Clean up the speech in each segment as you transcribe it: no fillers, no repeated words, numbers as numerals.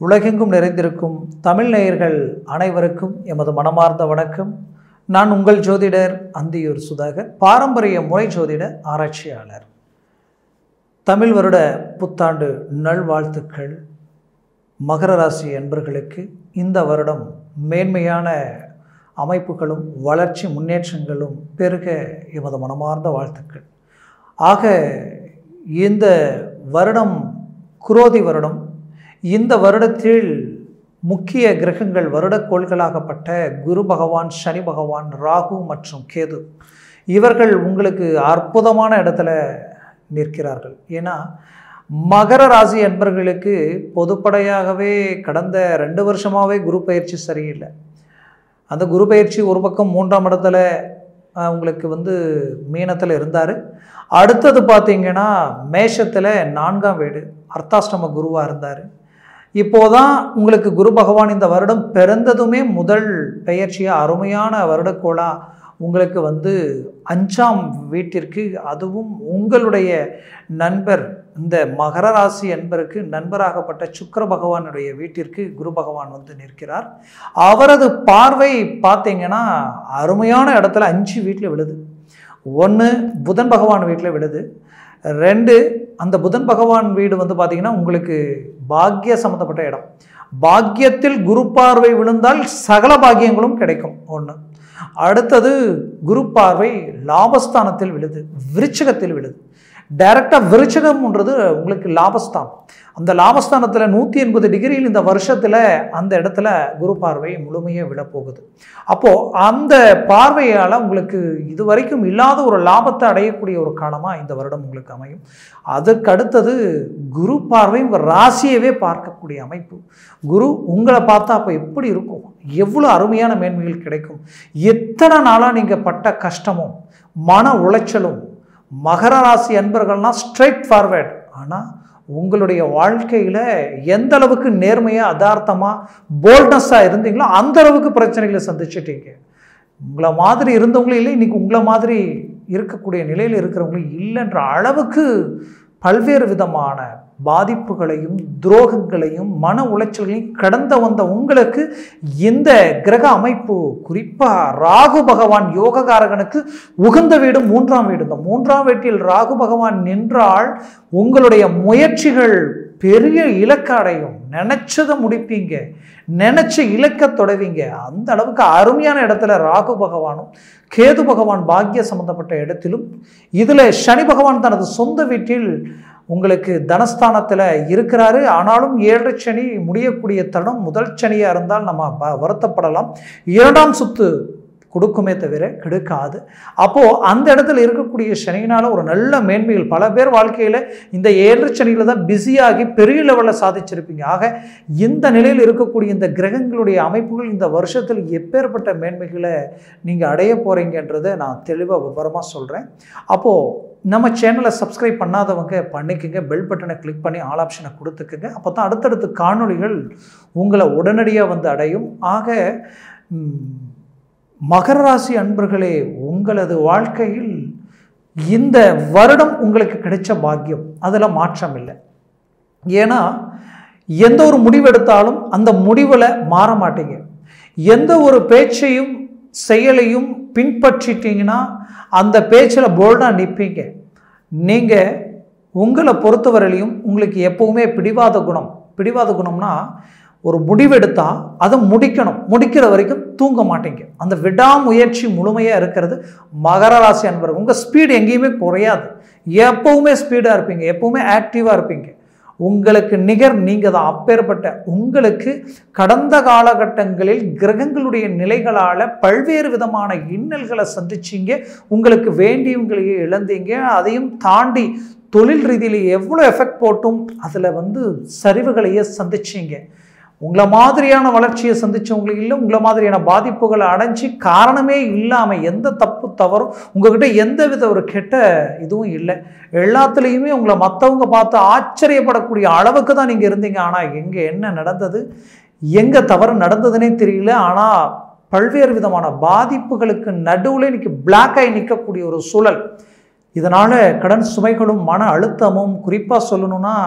உலகெங்கும் நிறைந்திருக்கும் தமிழ் நேயர்கள் அனைவருக்கும் எமது மனமார்ந்த வணக்கம். நான் உங்கள் ஜோதிடர் அந்தியூர் சுதாகர், பாரம்பரிய முறை ஜோதிட ஆராய்ச்சியாளர். தமிழ் வருட புத்தாண்டு நல்வாழ்த்துக்கள். மகர ராசி அன்பர்களுக்கு இந்த வருடம் மேன்மையான அமைப்புகளும் வளர்ச்சி முன்னேற்றங்களும் பெருக எமது மனமார்ந்த வாழ்த்துக்கள். ஆக இந்த வருடம் குரோதி வருடம். இந்த வருடத்தில் முக்கிய கிரகங்கள் வருடக்கோள்களாகப்பட்ட குரு பகவான், சனி பகவான், ராகு மற்றும் கேது இவர்கள் உங்களுக்கு அற்புதமான இடத்துல நிற்கிறார்கள். ஏன்னா மகர ராசி என்பவர்களுக்கு பொதுப்படையாகவே கடந்த 2 வருஷமாகவே குரு பயிற்சி சரியில்லை. அந்த குரு பயிற்சி ஒரு பக்கம் 3ஆம் இடத்துல உங்களுக்கு மீனத்தில் இருந்தார். அடுத்தது பார்த்திங்கன்னா மேஷத்தில் 4ஆம் வீடு அர்த்தாஷ்டம குருவாக இருந்தார். இப்போதான் உங்களுக்கு குரு பகவான் இந்த வருடம் பிறந்ததுமே முதல் பெயர்ச்சியாக அருமையான வருடக்கோளாக உங்களுக்கு 5ஆம் வீட்டிற்கு, அதுவும் உங்களுடைய நண்பர் இந்த மகர ராசி என்பருக்கு நண்பராகப்பட்ட சுக்கிர பகவானுடைய வீட்டிற்கு குரு பகவான் நிற்கிறார். அவரது பார்வை பார்த்தீங்கன்னா அருமையான இடத்துல 5 வீட்டில் விழுது. 1 புதன் பகவான் வீட்டில் விழுது. 2 அந்த புதன் பகவான் வீடு பார்த்திங்கன்னா உங்களுக்கு பாக்கிய சம்மந்தப்பட்ட இடம். பாக்கியத்தில் குரு பார்வை விழுந்தால் சகல பாக்கியங்களும் கிடைக்கும். 1. அடுத்தது குரு பார்வை லாபஸ்தானத்தில் விழுது, விருச்சிகத்தில் விழுது. டைரக்டாக விருச்சிகம்ன்றது உங்களுக்கு லாபஸ்தானம். அந்த லாபஸ்தானத்தில் 180 டிகிரியில் இந்த வருஷத்தில் அந்த இடத்துல குரு பார்வை முழுமையாக விழப்போகுது. அப்போது அந்த பார்வையால் உங்களுக்கு இதுவரைக்கும் இல்லாத ஒரு லாபத்தை அடையக்கூடிய ஒரு காலமாக இந்த வருடம் உங்களுக்கு அமையும். அதுக்கு அடுத்தது குரு பார்வை உங்கள் ராசியவே பார்க்கக்கூடிய அமைப்பு. குரு உங்களை பார்த்தா அப்போ எப்படி இருக்கும், எவ்வளோ அருமையான மேன்மைகள் கிடைக்கும். எத்தனை நாளாக நீங்கள் பட்ட கஷ்டமும் மன உளைச்சலும். மகர ராசி அன்பர்கள்னால் ஸ்ட்ரைட் ஃபார்வேர்ட். ஆனால் உங்களுடைய வாழ்க்கையில் எந்த அளவுக்கு நேர்மையாக யதார்த்தமாக போல்ட்னஸாக இருந்தீங்களோ அந்த அளவுக்கு பிரச்சனைகளை சந்திச்சிட்டீங்க. உங்களை மாதிரி இருந்தவங்களும் இல்லை, இன்றைக்கி உங்களை மாதிரி இருக்கக்கூடிய நிலையில் இருக்கிறவங்களும் இல்லைன்ற அளவுக்கு பல்வேறு விதமான பாதிப்புகளையும் துரோகங்களையும் மன உளைச்சல்களையும் கடந்து வந்த உங்களுக்கு இந்த கிரக அமைப்பு, குறிப்பாக ராகு பகவான் யோககாரகனுக்கு உகந்த வீடு 3ஆம் வீடு. இந்த 3ஆம் வீட்டில் ராகு பகவான் நின்றால் உங்களுடைய முயற்சிகள் பெரிய இலக்க அடையும். நினைச்சதை முடிப்பீங்க, நினைச்ச இலக்க தொடவீங்க. அந்த அளவுக்கு அருமையான இடத்துல ராகு பகவானும் கேது பகவான் பாக்கிய சம்பந்தப்பட்ட இடத்திலும், இதில் சனி பகவான் தனது சொந்த வீட்டில் உங்களுக்கு தனஸ்தானத்தில் இருக்கிறாரு. ஆனாலும் 7 சனி முடியக்கூடிய தருணம். முதல் சனியாக இருந்தால் நம்ம வருத்தப்படலாம், 2ஆம் சுத்து கொடுக்குமே தவிர கெடுக்காது. அப்போது அந்த இடத்துல இருக்கக்கூடிய சனியினால் ஒரு நல்ல மேன்மைகள் பல பேர் வாழ்க்கையில் இந்த 7 சனியில் தான் பிஸியாகி பெரிய லெவலில் சாதிச்சிருப்பீங்க. ஆக இந்த நிலையில் இருக்கக்கூடிய இந்த கிரகங்களுடைய அமைப்புகள் இந்த வருஷத்தில் எப்பேற்பட்ட மேன்மைகளை நீங்கள் அடைய போகிறீங்கன்றதை நான் தெளிவாக விவரமாக சொல்கிறேன். அப்போது நம்ம சேனலை சப்ஸ்கிரைப் பண்ணாதவங்க பண்ணிக்கோங்க, பெல் பட்டனை கிளிக் பண்ணி ஆல் ஆப்ஷனை கொடுத்துக்குங்க. அப்போ தான் அடுத்தடுத்து காணொளிகள் உங்களை உடனடியாக அடையும். ஆக மகர ராசி அன்பர்களே, உங்களது வாழ்க்கையில் இந்த வருடம் உங்களுக்கு கிடைச்ச பாக்கியம், அதில் மாற்றம் இல்லை. ஏன்னா எந்த ஒரு முடிவு எடுத்தாலும் அந்த முடிவில் மாற மாட்டீங்க. எந்த ஒரு பேச்சையும் செயலையும் பின்பற்றிட்டீங்கன்னா அந்த பேச்சில் போல்டாக நிற்பீங்க. நீங்கள் உங்களை பொறுத்தவரையிலையும் உங்களுக்கு எப்போவுமே பிடிவாத குணம்னா ஒரு முடிவெடுத்தால் அதை முடிக்கணும், முடிக்கிற வரைக்கும் தூங்க மாட்டீங்க. அந்த விடாமுயற்சி முழுமையாக இருக்கிறது மகர ராசி அன்பர்கள். உங்கள் ஸ்பீடு எங்கேயுமே குறையாது, எப்போவுமே ஸ்பீடாக இருப்பீங்க, எப்போவுமே ஆக்டிவாக இருப்பீங்க. உங்களுக்கு நிகர் நீங்கள் தான். அப்பேற்பட்ட உங்களுக்கு கடந்த காலகட்டங்களில் கிரகங்களுடைய நிலைகளால் பல்வேறு விதமான இன்னல்களை சந்திச்சிங்க. உங்களுக்கு வேண்டியவங்களையே இழந்தீங்க. அதையும் தாண்டி தொழில் ரீதியில் எவ்வளோ எஃபெக்ட் போட்டும் அதில் சரிவுகளையே சந்திச்சிங்க. உங்களை மாதிரியான வளர்ச்சியை சந்தித்தவங்களுக்கு இல்லை, உங்களை மாதிரியான பாதிப்புகளை அடைஞ்சி காரணமே இல்லாமல் எந்த தப்பு தவறும் உங்கள்கிட்ட எந்த வித ஒரு கெட்ட இதுவும் இல்லை. எல்லாத்துலேயுமே உங்களை மற்றவங்க பார்த்து ஆச்சரியப்படக்கூடிய அளவுக்கு தான் நீங்கள் இருந்தீங்க. ஆனால் எங்கே என்ன நடந்தது, எங்கே தவறு நடந்ததுன்னே தெரியல. ஆனால் பல்வேறு விதமான பாதிப்புகளுக்கு நடுவில் இன்றைக்கி பிளாக்காகி நிற்கக்கூடிய ஒரு சூழல். இதனால் கடன் சுமைகளும் மன அழுத்தமும், குறிப்பாக சொல்லணும்னா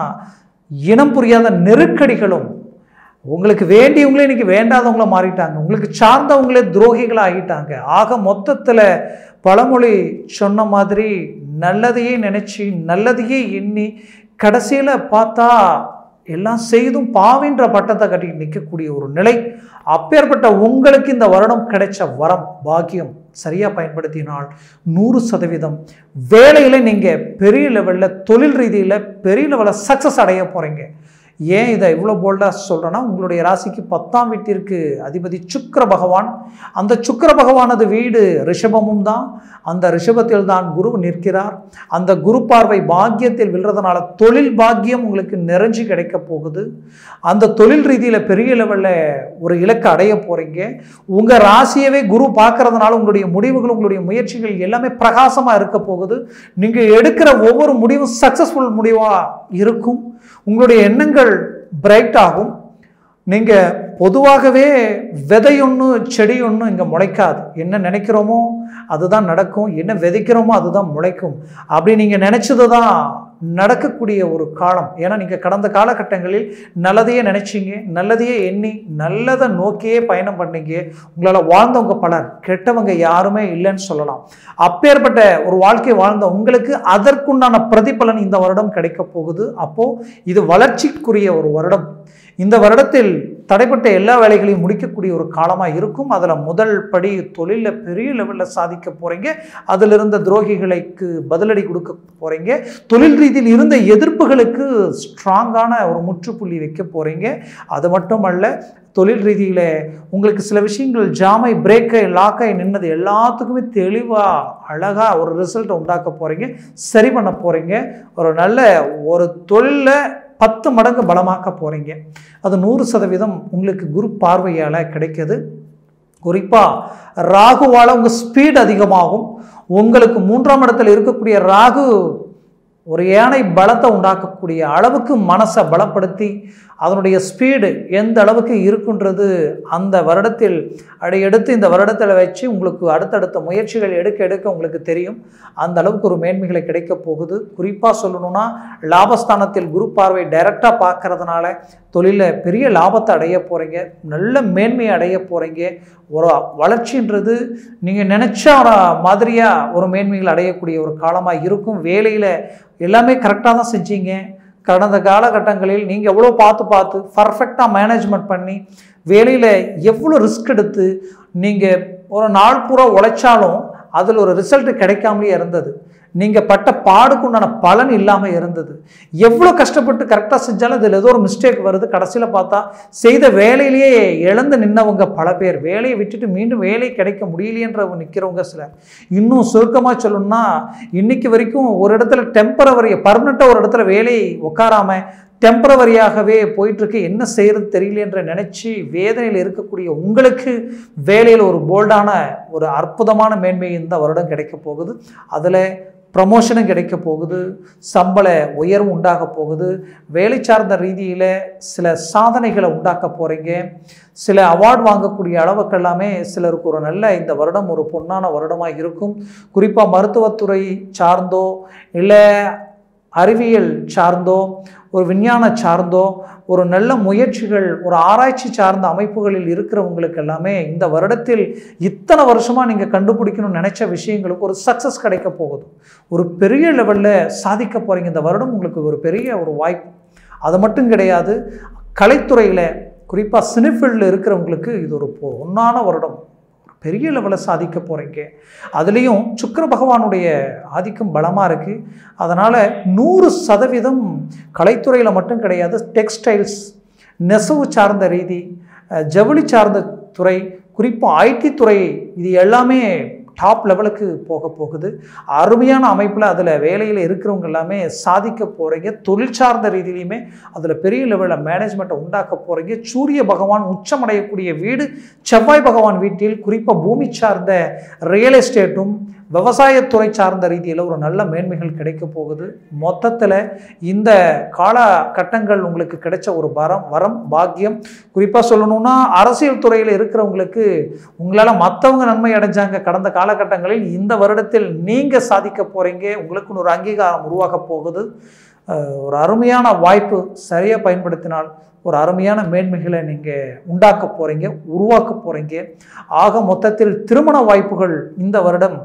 இனம் புரியாத நெருக்கடிகளும் உங்களுக்கு வேண்டியவங்களே இன்னைக்கு வேண்டாதவங்கள மாறிட்டாங்க, உங்களுக்கு சார்ந்தவங்களே துரோகிகளாக ஆகிட்டாங்க. ஆக மொத்தத்தில் பழமொழி சொன்ன மாதிரி நல்லதையே நினச்சி நல்லதையே எண்ணி கடைசியில் பார்த்தா எல்லாம் செய்தும் பாவின்ற பட்டத்தை கட்டிட்டு நிற்கக்கூடிய ஒரு நிலை. அப்பேற்பட்ட உங்களுக்கு இந்த வருடம் கிடைச்ச வரம் பாக்கியம் சரியாக பயன்படுத்தினால் 100% வேலையில் நீங்கள் பெரிய லெவலில் தொழில் ரீதியில் பெரிய லெவலில் சக்ஸஸ் அடைய போகிறீங்க. ஏன் இதை இவ்வளோ போல்டாக சொல்கிறேன்னா, உங்களுடைய ராசிக்கு 10ஆம் வீட்டிற்கு அதிபதி சுக்கிர பகவான். அந்த சுக்கிர பகவானது வீடு ரிஷபமும் தான். அந்த ரிஷபத்தில் தான் குரு நிற்கிறார். அந்த குரு பார்வை பாக்கியத்தில் விழுறதுனால தொழில் பாக்கியம் உங்களுக்கு நிறைஞ்சு கிடைக்க போகுது. அந்த தொழில் ரீதியில் பெரிய லெவலில் ஒரு இலக்கை அடைய போகிறீங்க. உங்கள் ராசியவே குரு பார்க்கறதுனால உங்களுடைய முடிவுகள் உங்களுடைய முயற்சிகள் எல்லாமே பிரகாசமாக இருக்க போகுது. நீங்கள் எடுக்கிற ஒவ்வொரு முடிவும் சக்ஸஸ்ஃபுல் முடிவாக இருக்கும். உங்களுடைய எண்ணங்கள் பிரைட் ஆகும். நீங்கள் பொதுவாகவே விதை ஒன்று செடி ஒன்று இங்கே முளைக்காது. என்ன நினைக்கிறோமோ அதுதான் நடக்கும், என்ன விதைக்கிறோமோ அதுதான் முளைக்கும். அப்படி நீங்கள் நினச்சது தான் நடக்கக்கூடிய ஒரு காலம். ஏன்னா நீங்கள் கடந்த காலகட்டங்களில் நல்லதையே நினச்சிங்க, நல்லதையே எண்ணி நல்லதை நோக்கியே பயணம் பண்ணீங்க. உங்களால் வாழ்ந்தவங்க பலர், கெட்டவங்க யாருமே இல்லைன்னு சொல்லலாம். அப்பேற்பட்ட ஒரு வாழ்க்கை வாழ்ந்த உங்களுக்கு அதற்குண்டான பிரதிபலன் இந்த வருடம் கிடைக்க போகுது. அப்போது இது வளர்ச்சிக்குரிய ஒரு வருடம். இந்த வருடத்தில் தடைப்பட்ட எல்லா வேலைகளையும் முடிக்கக்கூடிய ஒரு காலமாக இருக்கும். அதில் முதல் படி தொழிலில் பெரிய லெவலில் சாதிக்க போகிறீங்க. அதில் இருந்த துரோகிகளுக்கு பதிலடி கொடுக்க போகிறீங்க. தொழில் ரீதியில் இருந்த எதிர்ப்புகளுக்கு ஸ்ட்ராங்கான ஒரு முற்றுப்புள்ளி வைக்க போகிறீங்க. அது மட்டுமல்ல, தொழில் ரீதியில் உங்களுக்கு சில விஷயங்கள் ஜாமை பிரேக்கை லாக்காய் நின்னது எல்லாத்துக்குமே தெளிவாக அழகாக ஒரு ரிசல்ட்டை உண்டாக்க போகிறீங்க, சரி பண்ண போகிறீங்க. ஒரு நல்ல ஒரு தொழிலில் 10 மடங்கு பலமாக்க போகிறீங்க. அது 100% உங்களுக்கு குரு பார்வையால் கிடைக்கிது. குறிப்பாக ராகுவால் உங்கள் ஸ்பீட் அதிகமாகும். உங்களுக்கு 3ஆம் இடத்தில் இருக்கக்கூடிய ராகு ஒரு யானை பலத்தை உண்டாக்கக்கூடிய அளவுக்கு மனசை பலப்படுத்தி அதனுடைய ஸ்பீடு எந்த அளவுக்கு இருக்குன்றது அந்த வருடத்தில் எடுத்து இந்த வருடத்தில் வச்சு உங்களுக்கு அடுத்தடுத்த முயற்சிகள் எடுக்க உங்களுக்கு தெரியும். அந்த அளவுக்கு ஒரு மேன்மைகளை கிடைக்க போகுது. குறிப்பாக சொல்லணும்னா, லாபஸ்தானத்தில் குரு பார்வை டைரெக்டாக பார்க்கறதுனால தொழிலில் பெரிய லாபத்தை அடைய போகிறீங்க, நல்ல மேன்மையை அடைய போகிறீங்க. ஒரு வளர்ச்சின்றது நீங்கள் நினச்ச மாதிரியாக ஒரு மேன்மைகள் அடையக்கூடிய ஒரு காலமாக இருக்கும். வேலையில் எல்லாமே கரெக்டாக தான் செஞ்சீங்க. கடந்த காலகட்டங்களில் நீங்கள் எவ்வளோ பார்த்து பர்ஃபெக்டாக மேனேஜ்மெண்ட் பண்ணி வேலையில் எவ்வளோ ரிஸ்க் எடுத்து நீங்கள் ஒரு நாள் பூரா உழைச்சாலும் அதில் ஒரு ரிசல்ட் கிடைக்காமலே இருந்தது. நீங்கள் பட்ட பாடுக்குண்டான பலன் இல்லாமல் இருந்தது. எவ்வளோ கஷ்டப்பட்டு கரெக்டாக செஞ்சாலும் அதில் ஏதோ ஒரு மிஸ்டேக் வருது. கடைசியில் பார்த்தா செய்த வேலையிலேயே இழந்து நின்னவங்க பல பேர். வேலையை விட்டுட்டு மீண்டும் வேலை கிடைக்க முடியலையன்றவங்க நிற்கிறவங்க சிலர். இன்னும் சுருக்கமாக சொல்லணும்னா, இன்னைக்கு வரைக்கும் ஒரு இடத்துல பர்மனெண்ட்டாக ஒரு இடத்துல வேலை உட்காராமல் டெம்பரவரியாகவே போயிட்டுருக்கு, என்ன செய்கிறது தெரியலன்ற நினச்சி வேதனையில் இருக்கக்கூடிய உங்களுக்கு வேலையில் ஒரு போல்டான ஒரு அற்புதமான மேன்மை இந்த வருடம் கிடைக்க போகுது. அதில் ப்ரமோஷனும் கிடைக்க போகுது, சம்பள உயர்வும் உண்டாக போகுது. வேலை சார்ந்த ரீதியில் சில சாதனைகளை உண்டாக்க போகிறீங்க. சில அவார்டு வாங்கக்கூடிய அளவுக்கெல்லாமே சிலருக்கு ஒரு நல்ல இந்த வருடம் ஒரு பொன்னான வருடமாக இருக்கும். குறிப்பாக மருத்துவத்துறை சார்ந்தோ இல்லை அறிவியல் சார்ந்தோ ஒரு விஞ்ஞான சார்ந்தோ ஒரு நல்ல முயற்சிகள் ஒரு ஆராய்ச்சி சார்ந்த அமைப்புகளில் இருக்கிறவங்களுக்கு எல்லாமே இந்த வருடத்தில் இத்தனை வருஷமாக நீங்கள் கண்டுபிடிக்கணும்னு நினச்ச விஷயங்களுக்கு ஒரு சக்ஸஸ் கிடைக்க போகுது. ஒரு பெரிய லெவலில் சாதிக்க போகிறீங்க. இந்த வருடம் உங்களுக்கு ஒரு பெரிய ஒரு வாய்ப்பு. அது மட்டும் கிடையாது, கலைத்துறையில் குறிப்பாக சினிஃபீல்டில் இருக்கிறவங்களுக்கு இது ஒரு பொன்னான வருடம். பெரிய லெவலில் சாதிக்க போகிறீங்க. அதுலேயும் சுக்கிர பகவானுடைய ஆதிக்கம் பலமாக இருக்குது. அதனால் 100% கலைத்துறையில் மட்டும் கிடையாது, டெக்ஸ்டைல்ஸ், நெசவு சார்ந்த ரீதி, ஜவுளி சார்ந்த துறை, குறிப்பாக ஐடி துறை, இது எல்லாமே டாப் லெவலுக்கு போகுது. அருமையான அமைப்பில் அதில் வேலையில் இருக்கிறவங்க எல்லாமே சாதிக்க போகிறீங்க. தொழில் சார்ந்த ரீதியிலையுமே அதில் பெரிய லெவலில் மேனேஜ்மெண்ட்டை உண்டாக்க போகிறீங்க. சூரிய பகவான் உச்சமடையக்கூடிய வீடு செவ்வாய் பகவான் வீட்டில் குறிப்பாக பூமி சார்ந்த ரியல் எஸ்டேட்டும் விவசாயத்துறை சார்ந்த ரீதியில் ஒரு நல்ல மேன்மைகள் கிடைக்க போகுது. மொத்தத்தில் இந்த காலகட்டங்கள் உங்களுக்கு கிடைச்ச ஒரு வரம் பாக்கியம். குறிப்பாக சொல்லணும்னா, அரசியல் துறையில் இருக்கிறவங்களுக்கு உங்களால் மற்றவங்க நன்மை அடைஞ்சாங்க கடந்த காலகட்டங்களில். இந்த வருடத்தில் நீங்கள் சாதிக்க போகிறீங்க. உங்களுக்குன்னு ஒரு அங்கீகாரம் உருவாக போகுது. ஒரு அருமையான வாய்ப்பு. சரியாக பயன்படுத்தினால் ஒரு அருமையான மேன்மைகளை நீங்கள் உண்டாக்க போகிறீங்க, உருவாக்க போகிறீங்க. ஆக மொத்தத்தில் திருமண வாய்ப்புகள் இந்த வருடம்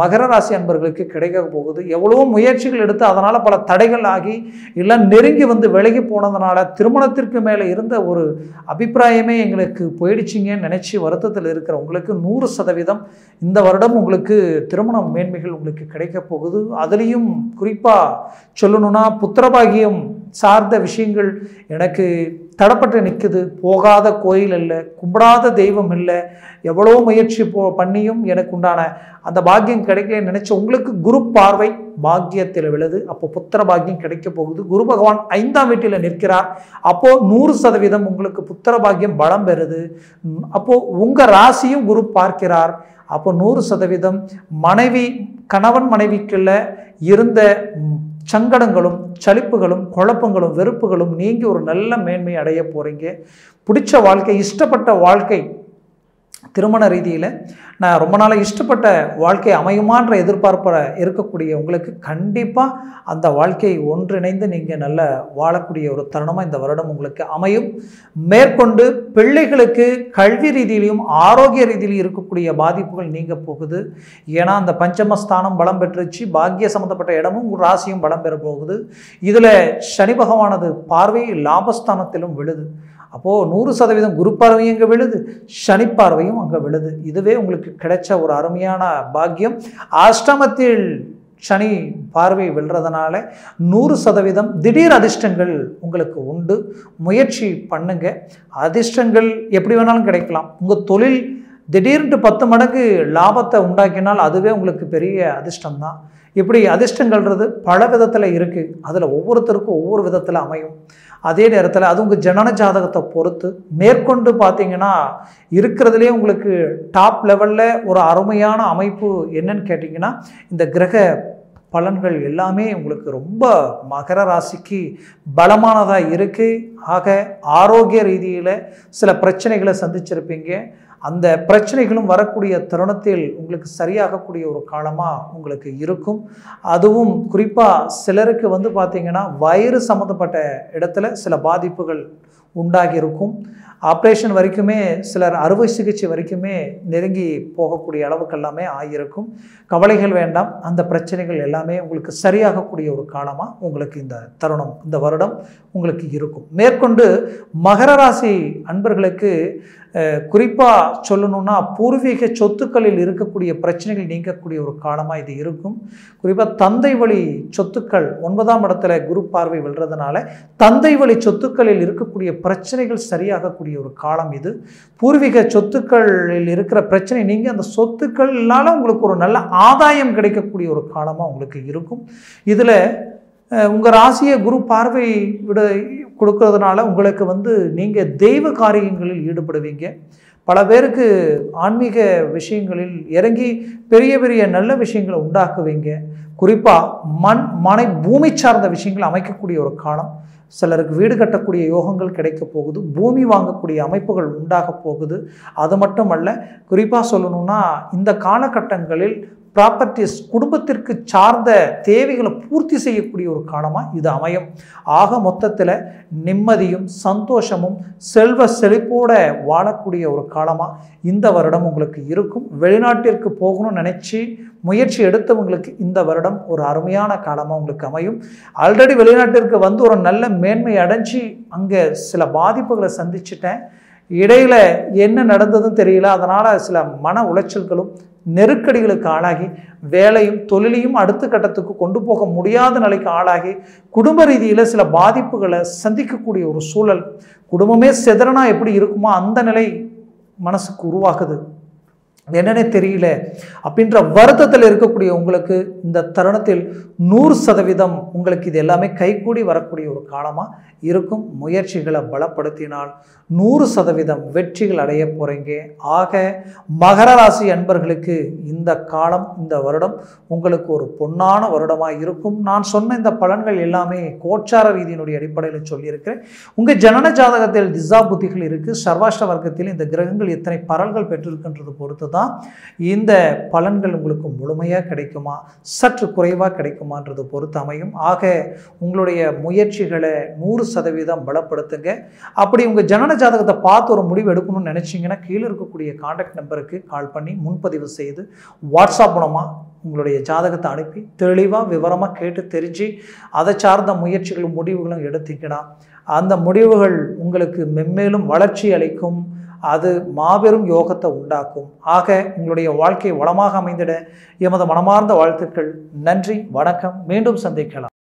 மகர ராசி அன்பர்களுக்கு கிடைக்க போகுது. எவ்வளவோ முயற்சிகள் எடுத்து அதனால் பல தடைகள் ஆகி இல்லை நெருங்கி வந்து விலகி போனதுனால திருமணத்திற்கு மேலே இருந்த ஒரு அபிப்பிராயமே எங்களுக்கு போயிடுச்சிங்கன்னு நினச்சி வருத்தத்தில் இருக்கிற உங்களுக்கு 100% இந்த வருடம் உங்களுக்கு திருமண மேன்மைகள் உங்களுக்கு கிடைக்க போகுது. அதுலேயும் குறிப்பாக சொல்லணும்னா புத்திரபாகியம் சார்ந்த விஷயங்கள் எனக்கு தடப்பட்டு நிற்குது. போகாத கோயில் இல்லை, கும்பிடாத தெய்வம் இல்லை, எவ்வளோ முயற்சி பண்ணியும் எனக்கு உண்டான அந்த பாக்கியம் கிடைக்கலன்னு நினச்ச உங்களுக்கு குரு பார்வை பாக்கியத்தில் விழுது. அப்போ புத்திர பாக்கியம் கிடைக்க போகுது. குரு பகவான் 5ஆம் வீட்டில் நிற்கிறார். அப்போது 100% உங்களுக்கு புத்திர பாக்கியம் பலம் பெறுது. அப்போது உங்கள் ராசியும் குரு பார்க்கிறார். அப்போ 100% மனைவி கணவன் மனைவிக்குள்ள இருந்த சங்கடங்களும் சலிப்புகளும் குழப்பங்களும் வெறுப்புகளும் நீங்கி ஒரு நல்ல மேன்மை அடைய போகிறீங்க. பிடிச்ச வாழ்க்கை, இஷ்டப்பட்ட வாழ்க்கை, திருமண ரீதியில் நான் ரொம்ப நாளாக இஷ்டப்பட்ட வாழ்க்கை அமையுமான்ற எதிர்பார்ப்பில் இருக்கக்கூடிய உங்களுக்கு கண்டிப்பாக அந்த வாழ்க்கையை ஒன்றிணைந்து நீங்கள் நல்ல வாழக்கூடிய ஒரு தருணமாக இந்த வருடம் உங்களுக்கு அமையும். மேற்கொண்டு பிள்ளைகளுக்கு கல்வி ரீதியிலையும் ஆரோக்கிய ரீதியிலையும் இருக்கக்கூடிய பாதிப்புகள் நீங்க போகுது. ஏன்னா அந்த பஞ்சமஸ்தானம் பலம் பெற்றுச்சு, பாக்கிய சம்மந்தப்பட்ட இடமும் ராசியும் பலம் பெற போகுது. இதில் சனி பகவானது பார்வை லாபஸ்தானத்திலும் விழுது. அப்போது 100% குரு பார்வையும் அங்கே விழுது, சனி பார்வையும் அங்கே விழுது. இதுவே உங்களுக்கு கிடைச்ச ஒரு அருமையான பாக்கியம். அஷ்டமத்தில் சனி பார்வை விழுறதுனால 100% திடீர் அதிர்ஷ்டங்கள் உங்களுக்கு உண்டு. முயற்சி பண்ணுங்க. அதிர்ஷ்டங்கள் எப்படி வேணாலும் கிடைக்கலாம். உங்கள் தொழில் திடீர்னு 10 மடங்கு லாபத்தை உண்டாக்கினால் அதுவே உங்களுக்கு பெரிய அதிர்ஷ்டம்தான். இப்படி அதிர்ஷ்டங்கள்ன்றது பல விதத்தில் இருக்குது. அதில் ஒவ்வொருத்தருக்கும் ஒவ்வொரு விதத்தில் அமையும். அதே நேரத்தில் அது உங்கள் ஜனன ஜாதகத்தை பொறுத்து மேற்கொண்டு பார்த்தீங்கன்னா இருக்கிறதுலே உங்களுக்கு டாப் லெவலில் ஒரு அருமையான அமைப்பு என்னன்னு கேட்டிங்கன்னா இந்த கிரக பலன்கள் எல்லாமே உங்களுக்கு ரொம்ப மகர ராசிக்கு பலமானதாக இருக்குது. ஆக ஆரோக்கிய ரீதியில் சில பிரச்சனைகளை சந்திச்சிருப்பீங்க. அந்த பிரச்சனைகளும் வரக்கூடிய தருணத்தில் உங்களுக்கு சரியாகக்கூடிய ஒரு காலமாக உங்களுக்கு இருக்கும். அதுவும் குறிப்பாக சிலருக்கு வந்து பார்த்திங்கன்னா வயிறு சம்மந்தப்பட்ட இடத்துல சில பாதிப்புகள் உண்டாகி இருக்கும். ஆப்ரேஷன் வரைக்குமே சிலர் அறுவை சிகிச்சை வரைக்குமே நெருங்கி போகக்கூடிய அளவுக்கு எல்லாமே ஆகியிருக்கும். கவலைகள் வேண்டாம். அந்த பிரச்சனைகள் எல்லாமே உங்களுக்கு சரியாகக்கூடிய ஒரு காலமாக உங்களுக்கு இந்த தருணம் இந்த வருடம் உங்களுக்கு இருக்கும். மேற்கொண்டு மகர ராசி அன்பர்களுக்கு குறிப்பாக சொல்லணும்னா பூர்வீக சொத்துக்களில் இருக்கக்கூடிய பிரச்சனைகள் நீங்கக்கூடிய ஒரு காலமாக இது இருக்கும். குறிப்பாக தந்தை வழி சொத்துக்கள் 9ஆம் இடத்துல குரு பார்வை விழுறதுனால தந்தை வழி சொத்துக்களில் இருக்கக்கூடிய பிரச்சனைகள் சரியாகக்கூடிய ஒரு காலம் இது. பூர்வீக சொத்துக்களில் இருக்கிற பிரச்சனை நீங்கள் அந்த சொத்துக்கள்னால உங்களுக்கு ஒரு நல்ல ஆதாயம் கிடைக்கக்கூடிய ஒரு காலமாக உங்களுக்கு இருக்கும். இதில் உங்கள் ராசியை குரு பார்வை விட கொடுக்கறதுனால உங்களுக்கு வந்து நீங்கள் தெய்வ காரியங்களில் ஈடுபடுவீங்க. பல பேருக்கு ஆன்மீக விஷயங்களில் இறங்கி பெரிய பெரிய நல்ல விஷயங்களை உண்டாக்குவீங்க. குறிப்பாக மனை பூமி சார்ந்த விஷயங்களை அமைக்கக்கூடிய ஒரு காலம். சிலருக்கு வீடு கட்டக்கூடிய யோகங்கள் கிடைக்க போகுது. பூமி வாங்கக்கூடிய அமைப்புகள் உண்டாக போகுது. அது மட்டுமல்ல, குறிப்பாக சொல்லணும்னா இந்த காலகட்டங்களில் ப்ராப்பர்ட்டிஸ் குடும்பத்திற்கு சார்ந்த தேவைகளை பூர்த்தி செய்யக்கூடிய ஒரு காலமாக இது அமையும். ஆக மொத்தத்தில் நிம்மதியும் சந்தோஷமும் செல்வ செழிப்போடு வாழக்கூடிய ஒரு காலமாக இந்த வருடம் உங்களுக்கு இருக்கும். வெளிநாட்டிற்கு போகணும்னு நினச்சி முயற்சி எடுத்தவங்களுக்கு இந்த வருடம் ஒரு அருமையான காலமாக உங்களுக்கு அமையும். ஆல்ரெடி வெளிநாட்டிற்கு வந்து ஒரு நல்ல மேன்மை அடைஞ்சி அங்கே சில பாதிப்புகளை சந்திச்சிட்டேன், இடையில் என்ன நடந்ததுன்னு தெரியல, அதனால் சில மன உளைச்சல்களும் நெருக்கடிகளுக்கு ஆளாகி வேலையும் தொழிலையும் அடுத்த கட்டத்துக்கு கொண்டு போக முடியாத நிலைக்கு ஆளாகி குடும்ப ரீதியில் சில பாதிப்புகளை சந்திக்கக்கூடிய ஒரு சூழல், குடும்பமே செதறனா எப்படி இருக்குமோ அந்த நிலை மனசுக்கு உருவாகுது. என்னன்னே தெரியல அப்படின்ற வருத்தத்தில் இருக்கக்கூடிய உங்களுக்கு இந்த தருணத்தில் 100% உங்களுக்கு இது எல்லாமே கைகூடி வரக்கூடிய ஒரு காலமாக இருக்கும். முயற்சிகளை பலப்படுத்தினால் 100% வெற்றிகள் அடைய போகிறீங்க. ஆக மகர ராசி அன்பர்களுக்கு இந்த காலம் இந்த வருடம் உங்களுக்கு ஒரு பொன்னான வருடமாக இருக்கும். நான் சொன்ன இந்த பலன்கள் எல்லாமே கோச்சார ரீதியினுடைய அடிப்படையில் சொல்லியிருக்கிறேன். உங்கள் ஜனன ஜாதகத்தில் திசா புத்திகள் இருக்குது. சர்வாஷ்ட வர்க்கத்தில் இந்த கிரகங்கள் எத்தனை பரல்கள் பெற்றிருக்கின்றது பொறுத்து தான் இந்த பலன்கள் உங்களுக்கு முழுமையாக கிடைக்குமா, சற்று குறைவாக கிடைக்குமான்றது பொறுத்து அமையும். ஆக உங்களுடைய முயற்சிகளை 100% பலப்படுத்துங்க. அப்படி உங்கள் ஜனன ஜாதகத்தை பார்த்து ஒரு முடிவு எடுக்கணும்னு நினச்சிங்கன்னா கீழே இருக்கக்கூடிய கான்டாக்ட் நம்பருக்கு கால் பண்ணி முன்பதிவு செய்து வாட்ஸ்அப் மூலமாக உங்களுடைய ஜாதகத்தை அனுப்பி தெளிவாக விவரமாக கேட்டு தெரிஞ்சு அதை சார்ந்த முயற்சிகளும் முடிவுகளும் எடுத்தீங்கன்னா அந்த முடிவுகள் உங்களுக்கு மென்மேலும் வளர்ச்சி அளிக்கும். அது மாபெரும் யோகத்தை உண்டாக்கும். ஆக உங்களுடைய வாழ்க்கை வளமாக அமைந்திட எமது மனமார்ந்த வாழ்த்துக்கள். நன்றி, வணக்கம். மீண்டும் சந்திக்கலாம்.